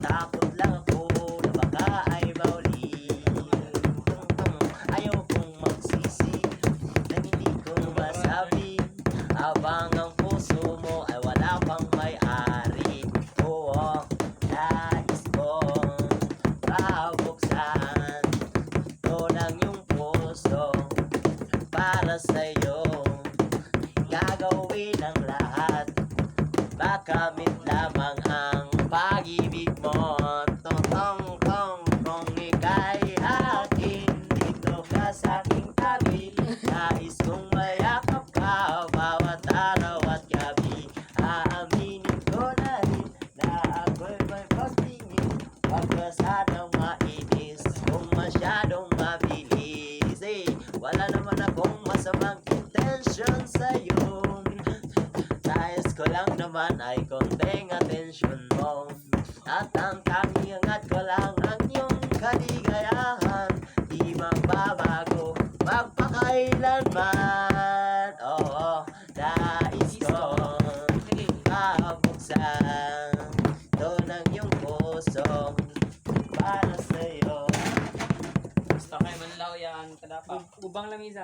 Takot lang ako na baka ay mauli. Ayaw kong magsisi na hindi ko masabi, habang ang puso mo ay wala pang may-ari. Oo, nais kong pabuksan ito ng iyong puso para sa'yo. Gagawin ang lahat, makamit lamang ang pag-ibig mo. Totong-tong kung ika'y akin, dito ka sa aking tabi. Nais kong mayakap ka bawat araw at gabi. Aaminin ko na rin na ako'y may pagtingin. Huwag ka sanang mainis kung masyadong mabilis. Wala naman akong masamang intensyon sa'yo. Nais ko lang naman ay konting atensyon mo, at ang tanging angat ko lang ang iyong kaligayahan. Di magbabago magpakailanman. Oo, nais ko mabuksan ito ng iyong puso para sa'yo. Gusto kayo manlaw yan. Ubang lamisa.